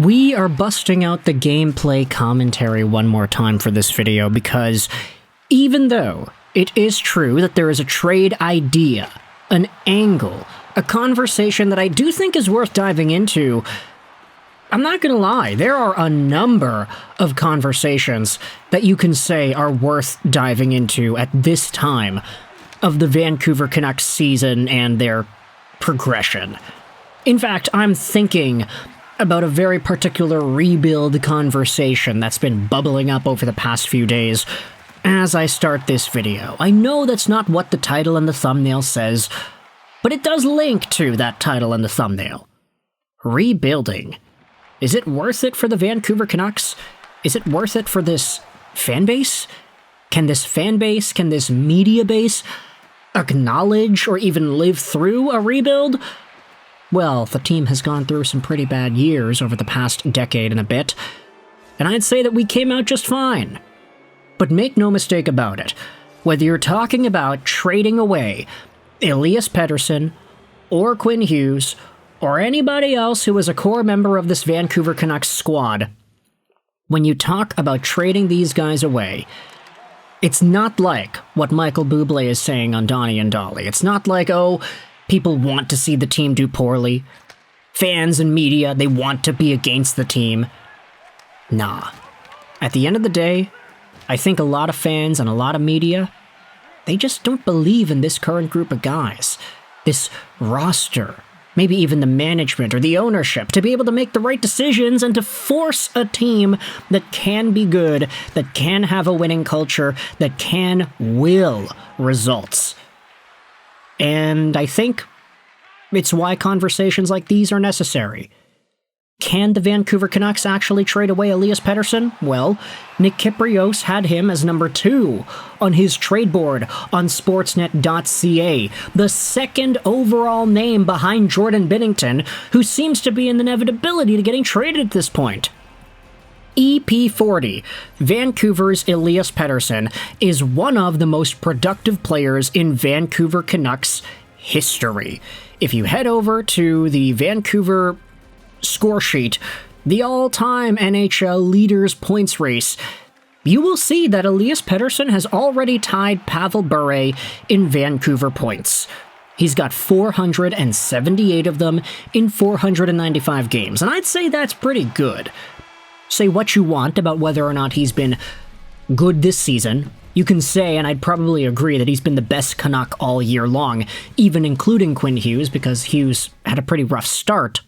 We are busting out the gameplay commentary one more time for this video because even though it is true that there is a trade idea, an angle, a conversation that I do think is worth diving into, I'm not gonna lie, there are a number of conversations that you can say are worth diving into at this time of the Vancouver Canucks season and their progression. In fact, I'm thinking about a very particular rebuild conversation that's been bubbling up over the past few days as I start this video. I know that's not what the title and the thumbnail says, but it does link to that title and the thumbnail. Rebuilding. Is it worth it for the Vancouver Canucks? Is it worth it for this fan base? Can this fan base, can this media base acknowledge or even live through a rebuild? Well, the team has gone through some pretty bad years over the past decade and a bit, and I'd say that we came out just fine. But make no mistake about it, whether you're talking about trading away Elias Pettersson, or Quinn Hughes, or anybody else who was a core member of this Vancouver Canucks squad, when you talk about trading these guys away, it's not like what Michael Bublé is saying on Donnie and Dolly. It's not like, oh, people want to see the team do poorly. Fans and media, they want to be against the team. Nah. At the end of the day, I think a lot of fans and a lot of media, they just don't believe in this current group of guys. This roster, maybe even the management or the ownership, to be able to make the right decisions and to force a team that can be good, that can have a winning culture, that can will results. And I think it's why conversations like these are necessary. Can the Vancouver Canucks actually trade away Elias Pettersson? Well, Nick Kypreos had him as number 2 on his trade board on Sportsnet.ca, the second overall name behind Jordan Binnington, who seems to be in inevitability to getting traded at this point. EP40, Vancouver's Elias Pettersson, is one of the most productive players in Vancouver Canucks history. If you head over to the Vancouver score sheet, the all-time NHL leaders points race, you will see that Elias Pettersson has already tied Pavel Bure in Vancouver points. He's got 478 of them in 495 games, and I'd say that's pretty good. Say what you want about whether or not he's been good this season. You can say, and I'd probably agree, that he's been the best Canuck all year long, even including Quinn Hughes, because Hughes had a pretty rough start.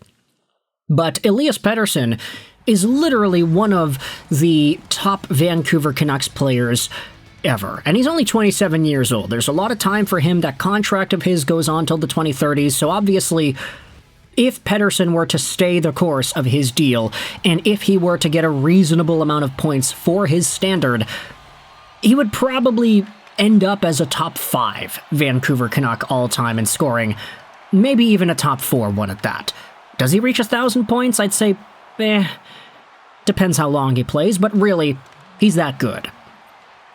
But Elias Pettersson is literally one of the top Vancouver Canucks players ever. And he's only 27 years old. There's a lot of time for him. That contract of his goes on till the 2030s, so obviously, if Pettersson were to stay the course of his deal, and if he were to get a reasonable amount of points for his standard, he would probably end up as a top 5 Vancouver Canuck all-time in scoring, maybe even a top 4 one at that. Does he reach 1,000 points? I'd say, depends how long he plays, but really, he's that good.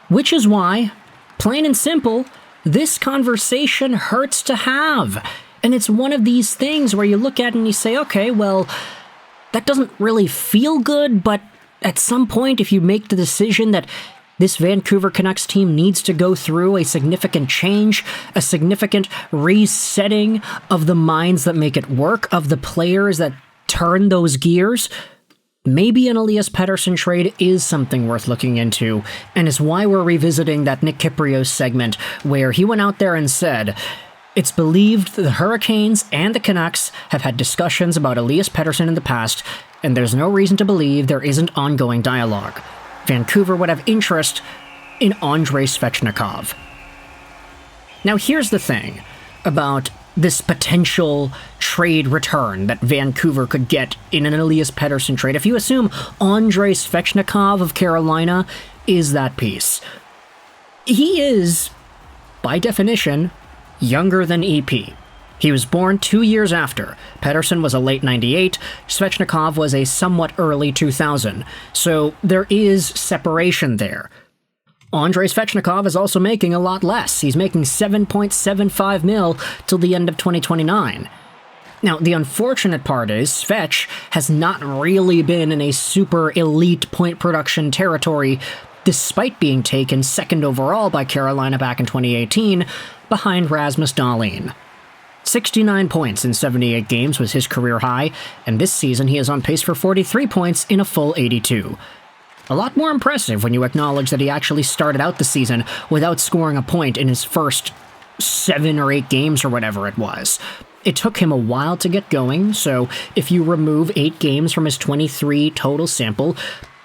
Which is why, plain and simple, this conversation hurts to have. And it's one of these things where you look at it and you say, okay, well, that doesn't really feel good, but at some point, if you make the decision that this Vancouver Canucks team needs to go through a significant change, a significant resetting of the minds that make it work, of the players that turn those gears, maybe an Elias Pettersson trade is something worth looking into, and is why we're revisiting that Nick Kypreos segment where he went out there and said, it's believed that the Hurricanes and the Canucks have had discussions about Elias Pettersson in the past, and there's no reason to believe there isn't ongoing dialogue. Vancouver would have interest in Andrei Svechnikov. Now here's the thing about this potential trade return that Vancouver could get in an Elias Pettersson trade. If you assume Andrei Svechnikov of Carolina is that piece, he is, by definition, younger than EP. He was born 2 years after. Pettersson was a late 98, Svechnikov was a somewhat early 2000, so there is separation there. Andrei Svechnikov is also making a lot less. He's making $7.75 million till the end of 2029. Now, the unfortunate part is Svech has not really been in a super elite point production territory, despite being taken second overall by Carolina back in 2018, behind Rasmus Dahlin. 69 points in 78 games was his career high, and this season he is on pace for 43 points in a full 82. A lot more impressive when you acknowledge that he actually started out the season without scoring a point in his first 7 or 8 games or whatever it was. It took him a while to get going, so if you remove 8 games from his 23 total sample,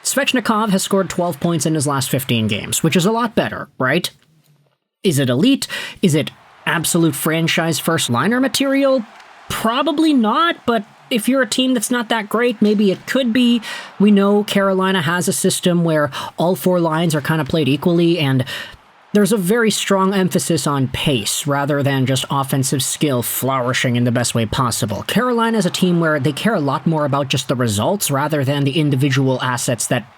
Svechnikov has scored 12 points in his last 15 games, which is a lot better, right? Is it elite? Is it absolute franchise first-liner material? Probably not, but if you're a team that's not that great, maybe it could be. We know Carolina has a system where all 4 lines are kind of played equally, and there's a very strong emphasis on pace rather than just offensive skill flourishing in the best way possible. Carolina is a team where they care a lot more about just the results rather than the individual assets that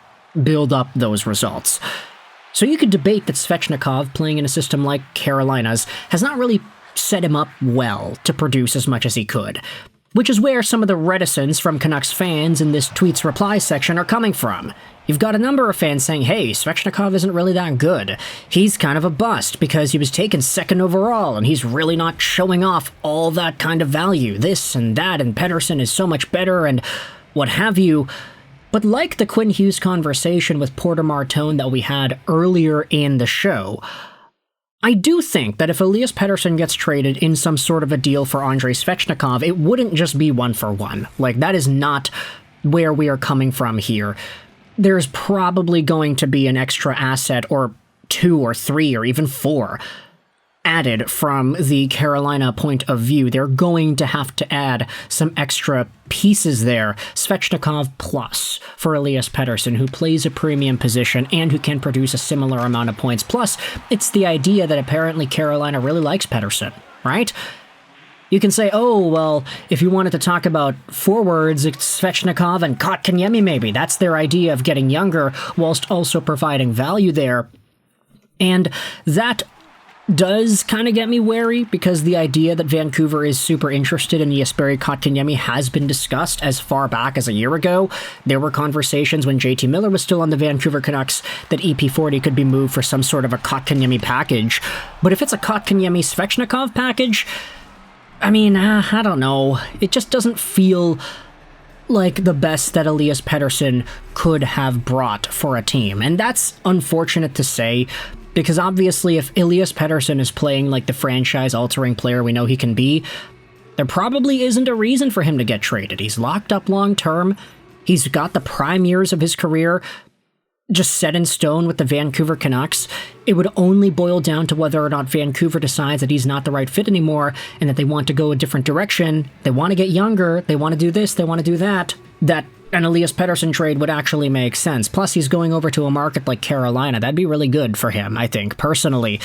build up those results. So you could debate that Svechnikov, playing in a system like Carolina's, has not really set him up well to produce as much as he could, which is where some of the reticence from Canucks fans in this tweet's reply section are coming from. You've got a number of fans saying, hey, Svechnikov isn't really that good. He's kind of a bust because he was taken second overall and he's really not showing off all that kind of value. This and that, and Pettersson is so much better and what have you. But like the Quinn Hughes conversation with Porter Martone that we had earlier in the show, I do think that if Elias Pettersson gets traded in some sort of a deal for Andrei Svechnikov, it wouldn't just be 1-for-1. Like, that is not where we are coming from here. There's probably going to be an extra asset, or 2 or 3 or even 4, added from the Carolina point of view. They're going to have to add some extra pieces there. Svechnikov plus for Elias Pettersson, who plays a premium position and who can produce a similar amount of points. Plus, it's the idea that apparently Carolina really likes Pettersson, right? You can say, oh, well, if you wanted to talk about forwards, it's Svechnikov and Kotkaniemi maybe. That's their idea of getting younger whilst also providing value there. And that does kind of get me wary, because the idea that Vancouver is super interested in Jesperi Kotkaniemi has been discussed as far back as a year ago. There were conversations when JT Miller was still on the Vancouver Canucks that EP40 could be moved for some sort of a Kotkaniemi package. But if it's a Kotkaniemi-Svechnikov package, I mean, I don't know. It just doesn't feel like the best that Elias Pettersson could have brought for a team. And that's unfortunate to say, because obviously if Elias Pettersson is playing like the franchise-altering player we know he can be, there probably isn't a reason for him to get traded. He's locked up long-term. He's got the prime years of his career just set in stone with the Vancouver Canucks. It would only boil down to whether or not Vancouver decides that he's not the right fit anymore and that they want to go a different direction. They want to get younger. They want to do this. They want to do that. That an Elias Pettersson trade would actually make sense. Plus, he's going over to a market like Carolina. That'd be really good for him, I think. Personally,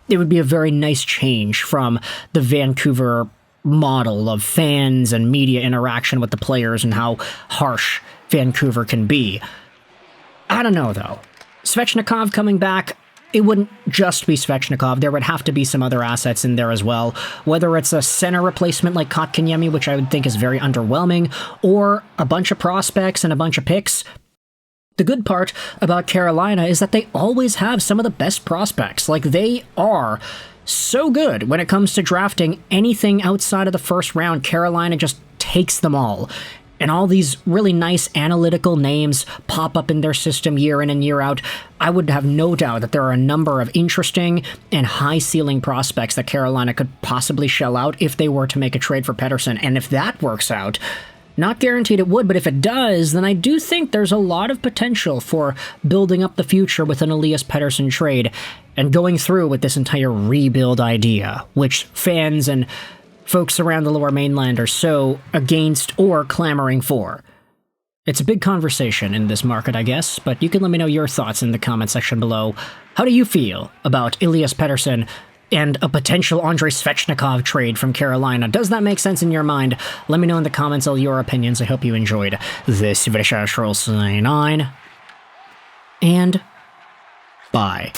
it would be a very nice change from the Vancouver model of fans and media interaction with the players and how harsh Vancouver can be. I don't know, though. Svechnikov coming back, it wouldn't just be Svechnikov. There would have to be some other assets in there as well. Whether it's a center replacement like Kotkaniemi, which I would think is very underwhelming, or a bunch of prospects and a bunch of picks. The good part about Carolina is that they always have some of the best prospects. Like, they are so good when it comes to drafting anything outside of the first round. Carolina just takes them all. And all these really nice analytical names pop up in their system year in and year out. I would have no doubt that there are a number of interesting and high-ceiling prospects that Carolina could possibly shell out if they were to make a trade for Pettersson. And if that works out, not guaranteed it would, but if it does, then I do think there's a lot of potential for building up the future with an Elias Pettersson trade and going through with this entire rebuild idea, which fans and folks around the Lower Mainland are so against or clamoring for. It's a big conversation in this market, I guess, but you can let me know your thoughts in the comment section below. How do you feel about Elias Pettersson and a potential Andrei Svechnikov trade from Carolina? Does that make sense in your mind? Let me know in the comments all your opinions. I hope you enjoyed this video. And bye.